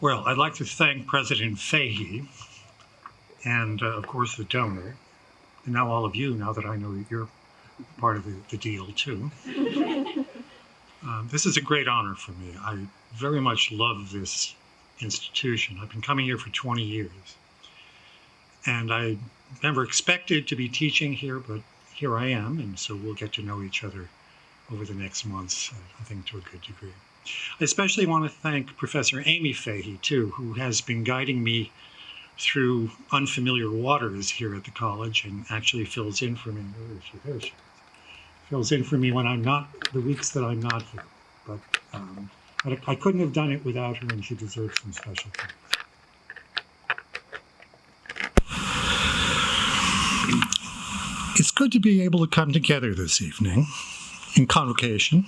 Well, I'd like to thank President Fahey and, of course, the donor, and now all of you, now that I know that you're part of the deal, too. This is a great honor for me. I very much love this institution. I've been coming here for 20 years. And I never expected to be teaching here, but here I am, and so we'll get to know each other over the next months, I think, to a good degree. I especially want to thank Professor Amy Fahey, too, who has been guiding me through unfamiliar waters here at the college and actually fills in for me. There she is. Fills in for me when I'm not, the weeks that I'm not here. But I couldn't have done it without her, and she deserves some special thanks. It's good to be able to come together this evening in Convocation.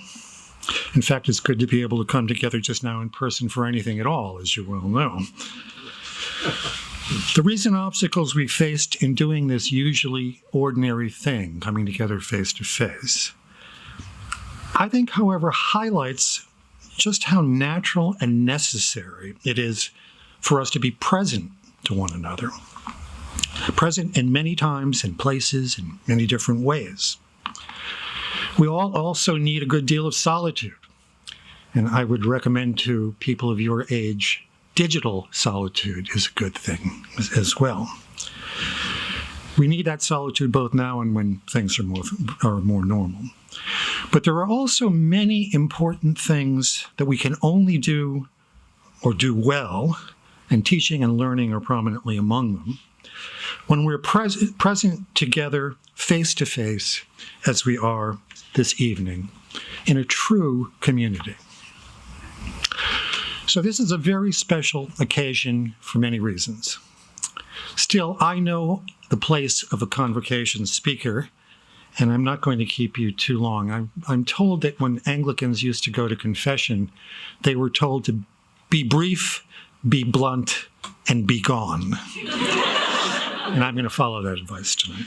In fact, it's good to be able to come together just now in person for anything at all, as you well know. The recent obstacles we faced in doing this usually ordinary thing, coming together face to face, I think, however, highlights just how natural and necessary it is for us to be present to one another. Present in many times and places in many different ways. We all also need a good deal of solitude. And I would recommend to people of your age, digital solitude is a good thing as well. We need that solitude both now and when things are more normal. But there are also many important things that we can only do or do well, and teaching and learning are prominently among them, when we're present together face to face as we are this evening in a true community. So this is a very special occasion for many reasons. Still, I know the place of a convocation speaker, and I'm not going to keep you too long. I'm told that when Anglicans used to go to confession, they were told to be brief, be blunt, and be gone. And I'm going to follow that advice tonight.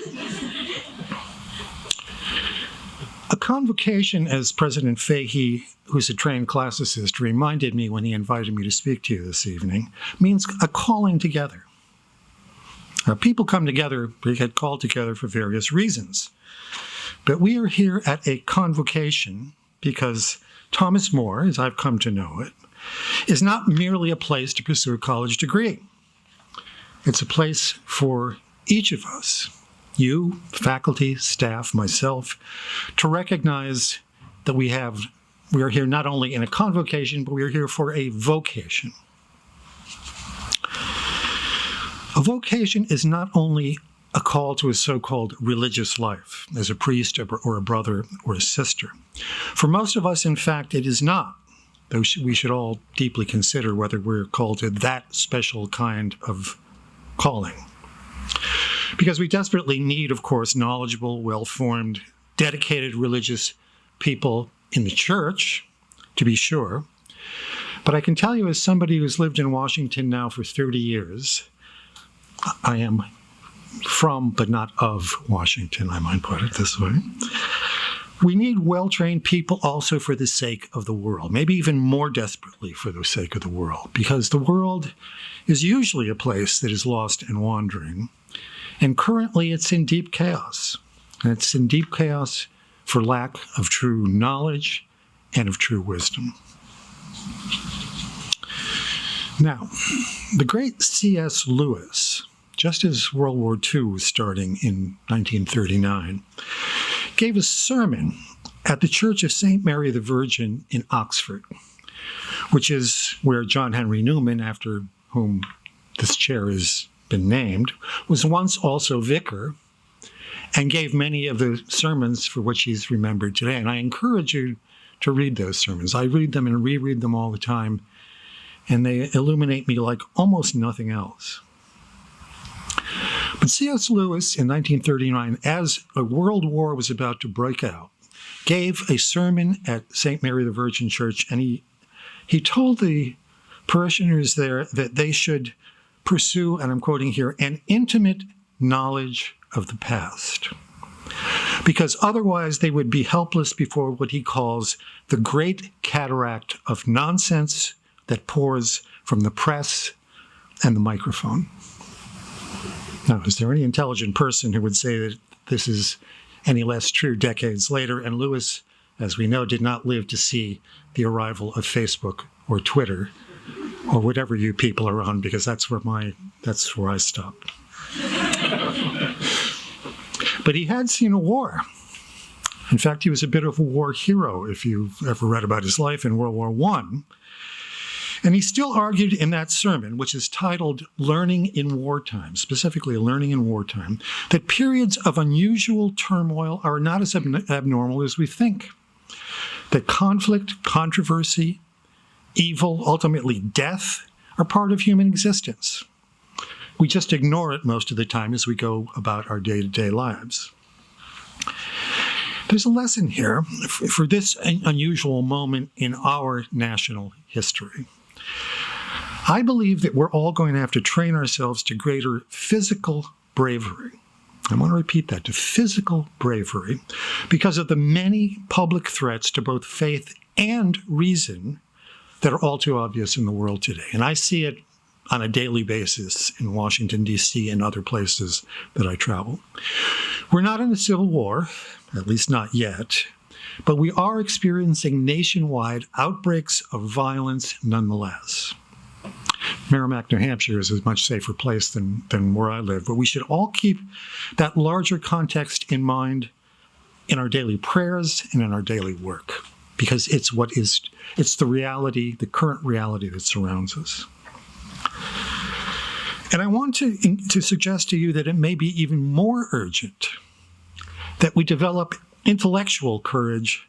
A convocation, as President Fahey, who's a trained classicist, reminded me when he invited me to speak to you this evening, means a calling together. People come together, they get called together for various reasons. But we are here at a convocation because Thomas More, as I've come to know it, is not merely a place to pursue a college degree. It's a place for each of us, you, faculty, staff, myself, to recognize that we are here not only in a convocation, but we are here for a vocation. A vocation is not only a call to a so-called religious life as a priest or a brother or a sister. For most of us, in fact, it is not, though we should all deeply consider whether we're called to that special kind of calling. Because we desperately need, of course, knowledgeable, well-formed, dedicated religious people in the church, to be sure. But I can tell you, as somebody who's lived in Washington now for 30 years, I am from, but not of, Washington, I might put it this way. We need well-trained people also for the sake of the world, maybe even more desperately for the sake of the world, because the world is usually a place that is lost and wandering, and currently it's in deep chaos. And it's in deep chaos for lack of true knowledge and of true wisdom. Now, the great C.S. Lewis, just as World War II was starting in 1939, gave a sermon at the Church of St. Mary the Virgin in Oxford, which is where John Henry Newman, after whom this chair has been named, was once also vicar and gave many of the sermons for which he's remembered today. And I encourage you to read those sermons. I read them and reread them all the time, and they illuminate me like almost nothing else. But C.S. Lewis in 1939, as a world war was about to break out, gave a sermon at St. Mary the Virgin Church, and he told the parishioners there that they should pursue, and I'm quoting here, an intimate knowledge of the past, because otherwise they would be helpless before what he calls the great cataract of nonsense that pours from the press and the microphone. Now, is there any intelligent person who would say that this is any less true decades later? And Lewis, as we know, did not live to see the arrival of Facebook or Twitter or whatever you people are on, because that's where I stop. But he had seen a war. In fact, he was a bit of a war hero, if you've ever read about his life in World War I. And he still argued in that sermon, which is titled Learning in Wartime, specifically Learning in Wartime, that periods of unusual turmoil are not as abnormal as we think. That conflict, controversy, evil, ultimately death, are part of human existence. We just ignore it most of the time as we go about our day-to-day lives. There's a lesson here for this unusual moment in our national history. I believe that we're all going to have to train ourselves to greater physical bravery. I want to repeat that, to physical bravery, because of the many public threats to both faith and reason that are all too obvious in the world today. And I see it on a daily basis in Washington, D.C. and other places that I travel. We're not in a civil war, at least not yet, but we are experiencing nationwide outbreaks of violence nonetheless. Merrimack, New Hampshire is a much safer place than where I live, but we should all keep that larger context in mind in our daily prayers and in our daily work, because it's the reality, the current reality that surrounds us. And I want to suggest to you that it may be even more urgent that we develop intellectual courage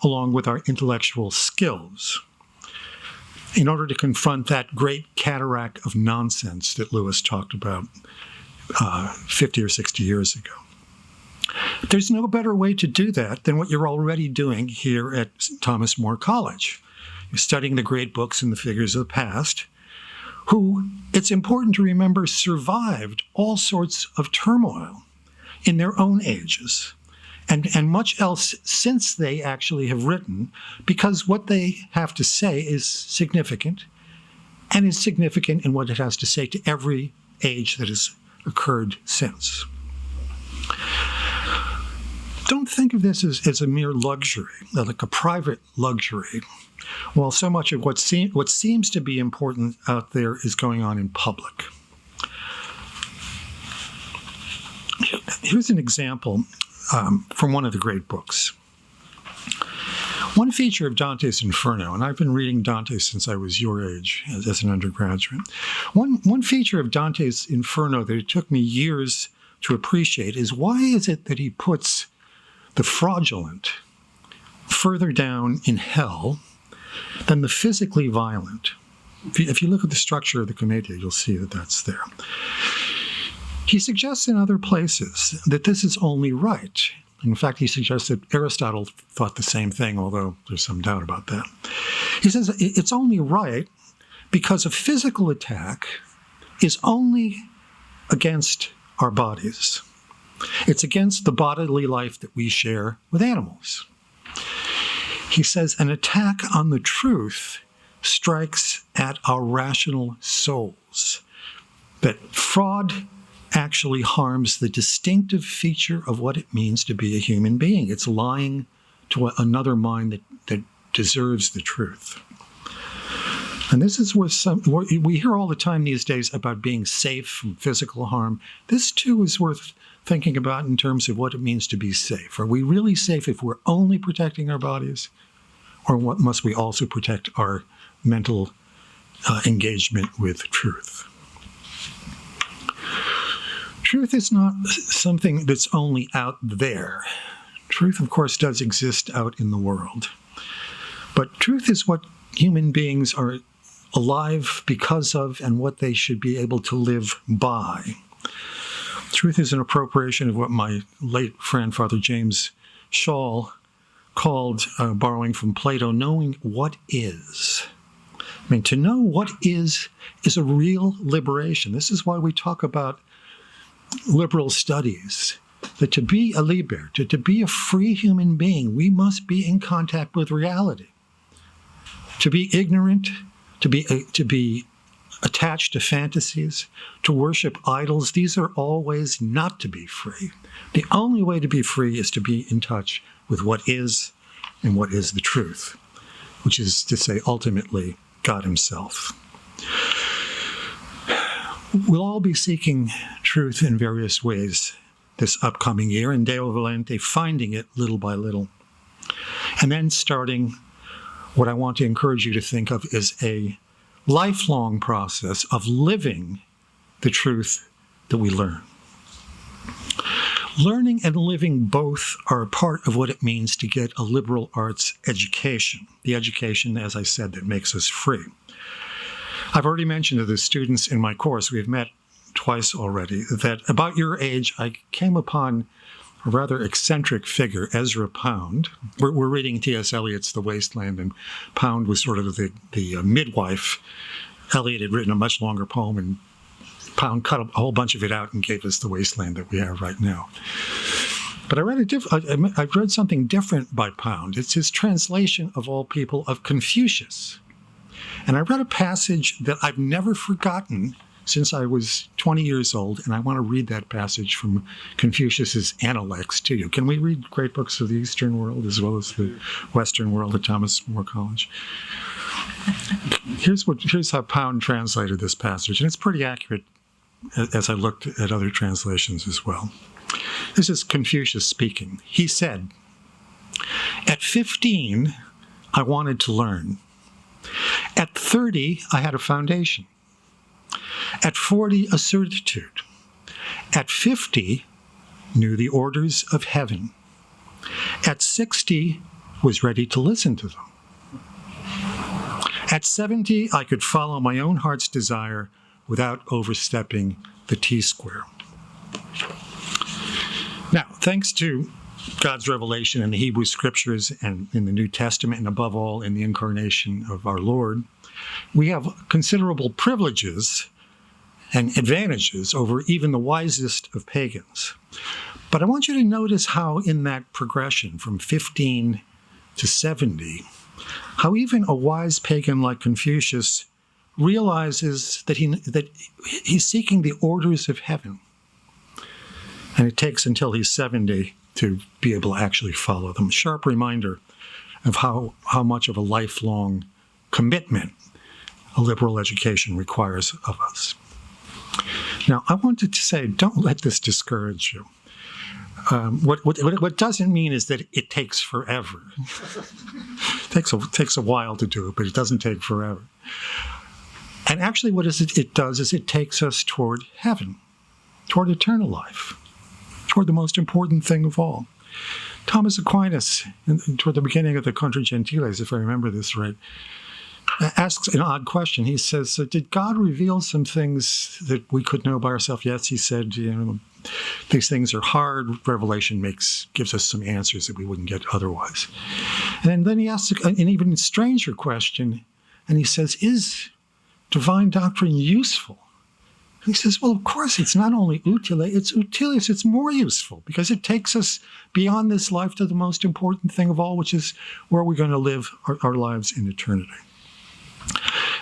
along with our intellectual skills in order to confront that great cataract of nonsense that Lewis talked about 50 or 60 years ago. There's no better way to do that than what you're already doing here at Thomas More College. You're studying the great books and the figures of the past, who, it's important to remember, survived all sorts of turmoil in their own ages, and much else since they actually have written, because what they have to say is significant, and is significant in what it has to say to every age that has occurred since. Don't think of this as a mere luxury, like a private luxury, while so much of what seems to be important out there is going on in public. Here's an example from one of the great books. One feature of Dante's Inferno, and I've been reading Dante since I was your age as an undergraduate. One feature of Dante's Inferno that it took me years to appreciate is, why is it that he puts the fraudulent further down in hell than the physically violent? If you look at the structure of the Commedia, you'll see that that's there. He suggests in other places that this is only right. In fact, he suggests that Aristotle thought the same thing, although there's some doubt about that. He says it's only right because a physical attack is only against our bodies. It's against the bodily life that we share with animals. He says an attack on the truth strikes at our rational souls, that fraud actually harms the distinctive feature of what it means to be a human being. It's lying to another mind that deserves the truth. And this is where we hear all the time these days about being safe from physical harm. This too is worth thinking about in terms of what it means to be safe. Are we really safe if we're only protecting our bodies? Or what must we also protect our mental engagement with truth? Truth is not something that's only out there. Truth, of course, does exist out in the world. But truth is what human beings are alive because of and what they should be able to live by. Truth is an appropriation of what my late friend, Father James Schall, called, borrowing from Plato, knowing what is. I mean, to know what is a real liberation. This is why we talk about liberal studies, that to be a liber, to be a free human being, we must be in contact with reality. To be ignorant, to be attached to fantasies, to worship idols. These are all ways not to be free. The only way to be free is to be in touch with what is and what is the truth, which is to say, ultimately, God himself. We'll all be seeking truth in various ways this upcoming year, and Deo Volente, finding it little by little. And then starting what I want to encourage you to think of is a lifelong process of living the truth that we learn. Learning and living both are a part of what it means to get a liberal arts education, the education, as I said, that makes us free. I've already mentioned to the students in my course, we've met twice already, that about your age, I came upon a rather eccentric figure, Ezra Pound. We're reading T.S. Eliot's The Wasteland, and Pound was sort of the midwife. Eliot had written a much longer poem, and Pound cut a whole bunch of it out and gave us The Wasteland that we have right now. But I read something different by Pound. It's his translation, of all people, of Confucius. And I read a passage that I've never forgotten since I was 20 years old, and I want to read that passage from Confucius's Analects to you. Can we read great books of the Eastern world as well as the Western world at Thomas More College? Here's how Pound translated this passage, and it's pretty accurate as I looked at other translations as well. This is Confucius speaking. He said, "At 15, I wanted to learn. At 30, I had a foundation. At 40, a certitude. At 50, knew the orders of heaven. At 60, was ready to listen to them. At 70, I could follow my own heart's desire without overstepping the T-square." Now, thanks to God's revelation in the Hebrew Scriptures and in the New Testament, and above all in the incarnation of our Lord, we have considerable privileges and advantages over even the wisest of pagans. But I want you to notice how in that progression from 15 to 70, how even a wise pagan like Confucius realizes that he's seeking the orders of heaven. And it takes until he's 70 to be able to actually follow them. Sharp reminder of how much of a lifelong commitment a liberal education requires of us. Now, I wanted to say, don't let this discourage you. What doesn't mean is that it takes forever. It takes a while to do it, but it doesn't take forever. And actually, what it does is it takes us toward heaven, toward eternal life, toward the most important thing of all. Thomas Aquinas, toward the beginning of the Contra Gentiles, if I remember this right, asks an odd question. He says, did God reveal some things that we could know by ourselves? Yes, he said, these things are hard. Revelation gives us some answers that we wouldn't get otherwise. And then he asks an even stranger question, and he says, is divine doctrine useful? And he says, well, of course, it's not only utile, it's utilius, it's more useful, because it takes us beyond this life to the most important thing of all, which is where we're going to live our lives in eternity.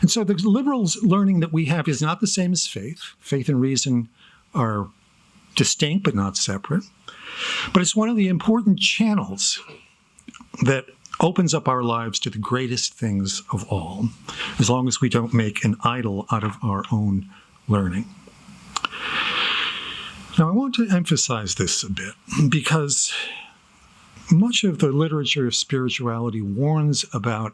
And so the liberals' learning that we have is not the same as faith. Faith and reason are distinct but not separate. But it's one of the important channels that opens up our lives to the greatest things of all, as long as we don't make an idol out of our own learning. Now, I want to emphasize this a bit, because much of the literature of spirituality warns about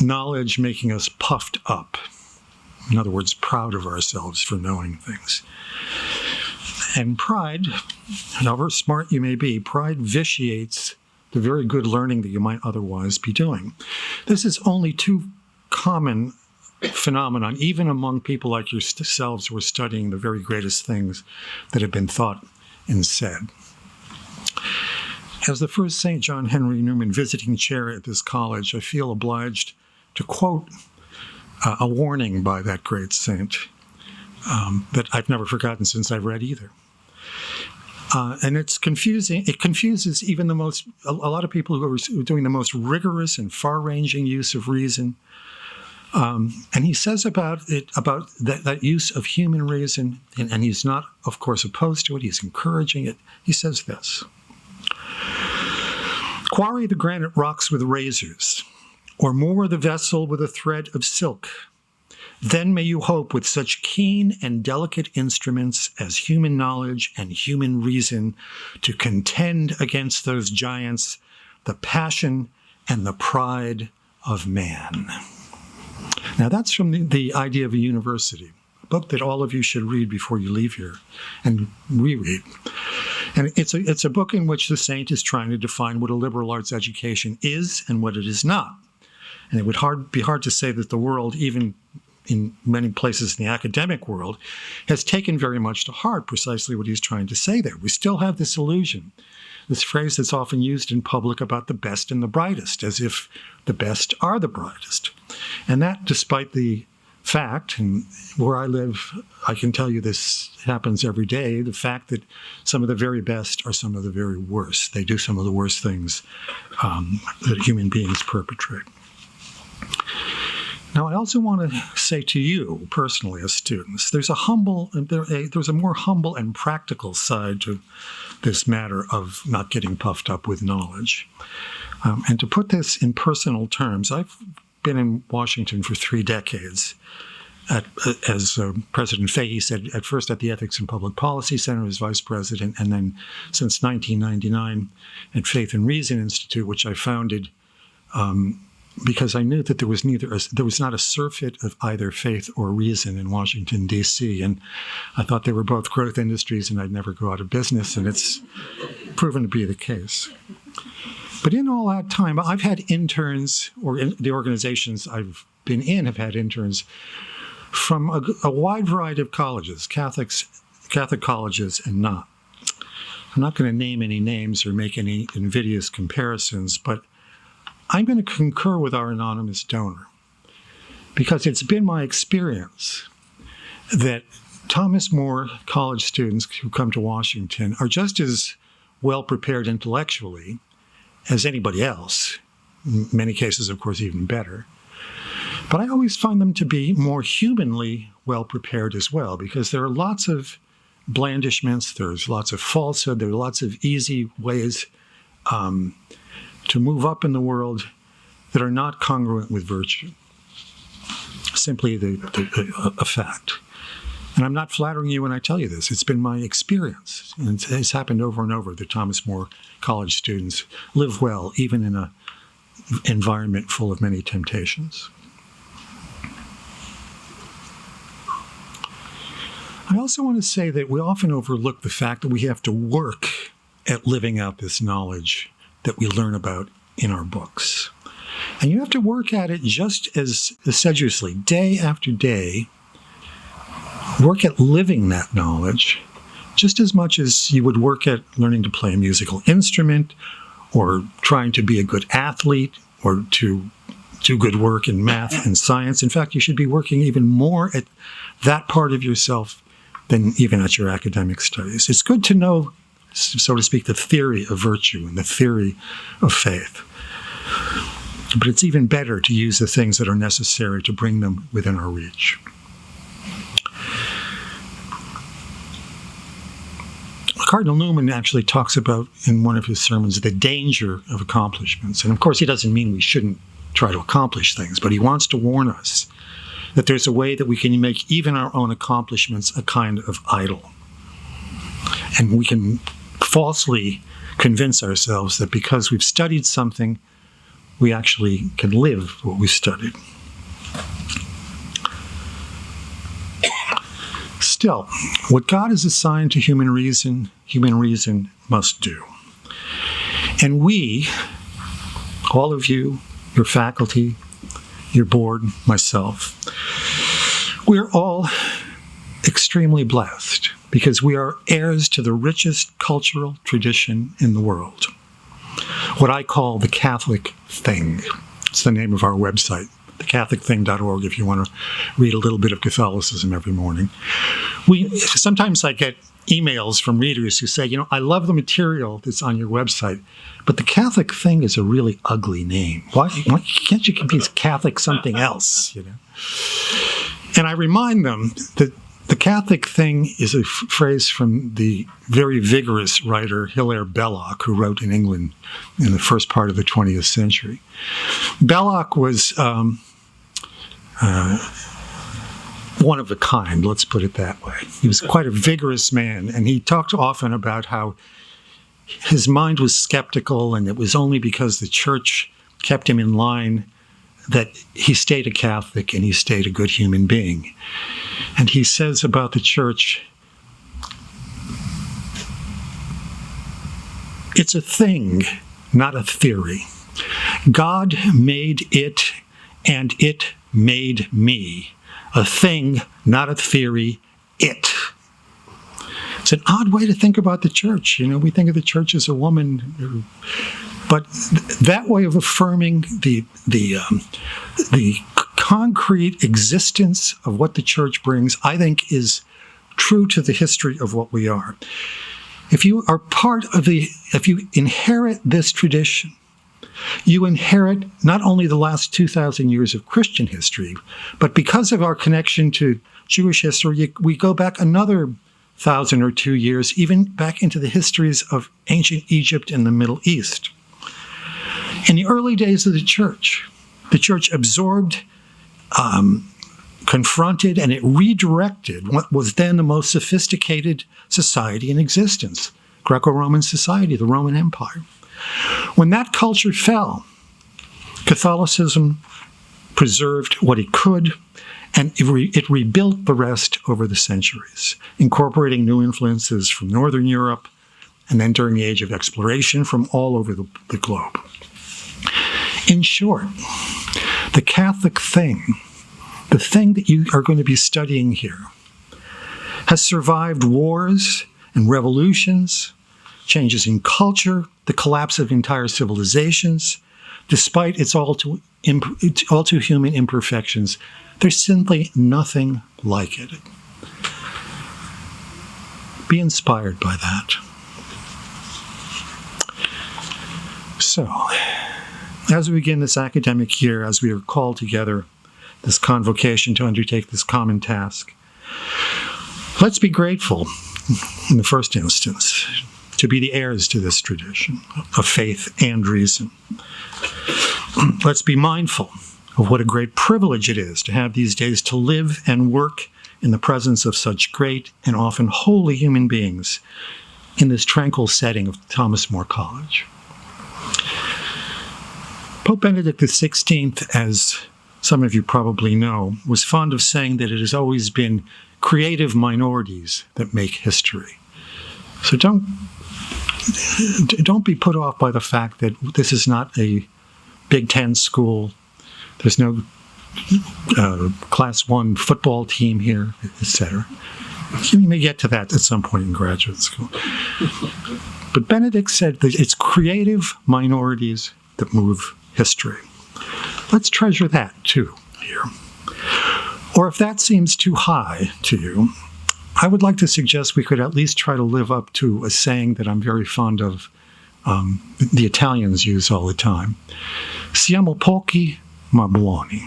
knowledge making us puffed up. In other words, proud of ourselves for knowing things. And pride, however smart you may be, pride vitiates the very good learning that you might otherwise be doing. This is only too common phenomenon, even among people like yourselves who are studying the very greatest things that have been thought and said. As the first St. John Henry Newman visiting chair at this college, I feel obliged to quote a warning by that great saint that I've never forgotten since I've read either. And it's confusing. It confuses even a lot of people who are doing the most rigorous and far-ranging use of reason. And he says about that use of human reason, and he's not, of course, opposed to it, he's encouraging it. He says this: "Quarry the granite rocks with razors, or moor the vessel with a thread of silk. Then may you hope with such keen and delicate instruments as human knowledge and human reason to contend against those giants, the passion and the pride of man." Now that's from the Idea of a University, a book that all of you should read before you leave here and reread. And it's a book in which the saint is trying to define what a liberal arts education is and what it is not. And it would be hard to say that the world, even in many places in the academic world, has taken very much to heart precisely what he's trying to say there. We still have this illusion, this phrase that's often used in public about the best and the brightest, as if the best are the brightest. And that, despite the fact, and where I live, I can tell you this happens every day, the fact that some of the very best are some of the very worst. They do some of the worst things that human beings perpetrate. Now, I also want to say to you personally as students, there's a more humble and practical side to this matter of not getting puffed up with knowledge. And to put this in personal terms, I've been in Washington for 3 decades. As President Fahey said, at first at the Ethics and Public Policy Center as vice president, and then since 1999 at Faith and Reason Institute, which I founded because I knew that there was not a surfeit of either faith or reason in Washington, D.C., and I thought they were both growth industries and I'd never go out of business, and it's proven to be the case. But in all that time, I've had interns, or the organizations I've been in have had interns from a wide variety of colleges, Catholic colleges and not. I'm not going to name any names or make any invidious comparisons, but I'm going to concur with our anonymous donor, because it's been my experience that Thomas More college students who come to Washington are just as well prepared intellectually as anybody else, in many cases, of course, even better. But I always find them to be more humanly well prepared as well, because there are lots of blandishments, there's lots of falsehood, there are lots of easy ways to move up in the world that are not congruent with virtue. Simply a fact. And I'm not flattering you when I tell you this. It's been my experience. And it's happened over and over that Thomas More college students live well, even in an environment full of many temptations. I also want to say that we often overlook the fact that we have to work at living out this knowledge that we learn about in our books. And you have to work at it just as assiduously, day after day. Work at living that knowledge just as much as you would work at learning to play a musical instrument or trying to be a good athlete or to do good work in math and science. In fact, you should be working even more at that part of yourself than even at your academic studies. It's good to know, so to speak, the theory of virtue and the theory of faith. But it's even better to use the things that are necessary to bring them within our reach. Cardinal Newman actually talks about, in one of his sermons, the danger of accomplishments. And of course, he doesn't mean we shouldn't try to accomplish things, but he wants to warn us that there's a way that we can make even our own accomplishments a kind of idol. And we can falsely convince ourselves that because we've studied something, we actually can live what we studied. Still, what God has assigned to human reason must do. And we, all of you, your faculty, your board, myself, we're all extremely blessed because we are heirs to the richest cultural tradition in the world. What I call the Catholic thing. It's the name of our website, thecatholicthing.org if you want to read a little bit of Catholicism every morning. Sometimes I get emails from readers who say, I love the material that's on your website, but the Catholic Thing is a really ugly name. Why can't you confuse Catholic something else? And I remind them that the Catholic Thing is a phrase from the very vigorous writer Hilaire Belloc, who wrote in England in the first part of the 20th century. Belloc was one of a kind, let's put it that way. He was quite a vigorous man, and he talked often about how his mind was skeptical, and it was only because the church kept him in line that he stayed a Catholic and he stayed a good human being. And he says about the church, it's a thing, not a theory. God made it, and it made me. A thing, not a theory, it. It's an odd way to think about the church. We think of the church as a woman, but that way of affirming the concrete existence of what the church brings, I think, is true to the history of what we are. If you are if you inherit this tradition, you inherit not only the last 2,000 years of Christian history, but because of our connection to Jewish history, we go back another 1,000 or 2 years, even back into the histories of ancient Egypt and the Middle East. In the early days of the church absorbed, confronted, and it redirected what was then the most sophisticated society in existence, Greco-Roman society, the Roman Empire. When that culture fell, Catholicism preserved what it could, and it rebuilt the rest over the centuries, incorporating new influences from Northern Europe, and then during the Age of Exploration from all over the globe. In short, the Catholic thing, the thing that you are going to be studying here, has survived wars and revolutions, changes in culture, the collapse of entire civilizations. Despite its all too human imperfections, there's simply nothing like it. Be inspired by that. So, as we begin this academic year, as we are called together, this convocation to undertake this common task, let's be grateful, in the first instance, to be the heirs to this tradition of faith and reason. Let's be mindful of what a great privilege it is to have these days to live and work in the presence of such great and often holy human beings in this tranquil setting of Thomas More College. Pope Benedict XVI, as some of you probably know, was fond of saying that it has always been creative minorities that make history. So don't be put off by the fact that this is not a Big Ten school. There's no Class 1 football team here, etc. You may get to that at some point in graduate school. But Benedict said that it's creative minorities that move history. Let's treasure that too here. Or if that seems too high to you, I would like to suggest we could at least try to live up to a saying that I'm very fond of, the Italians use all the time. Siamo pochi, ma buoni.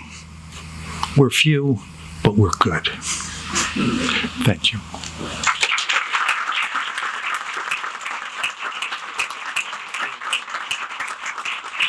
We're few, but we're good. Thank you.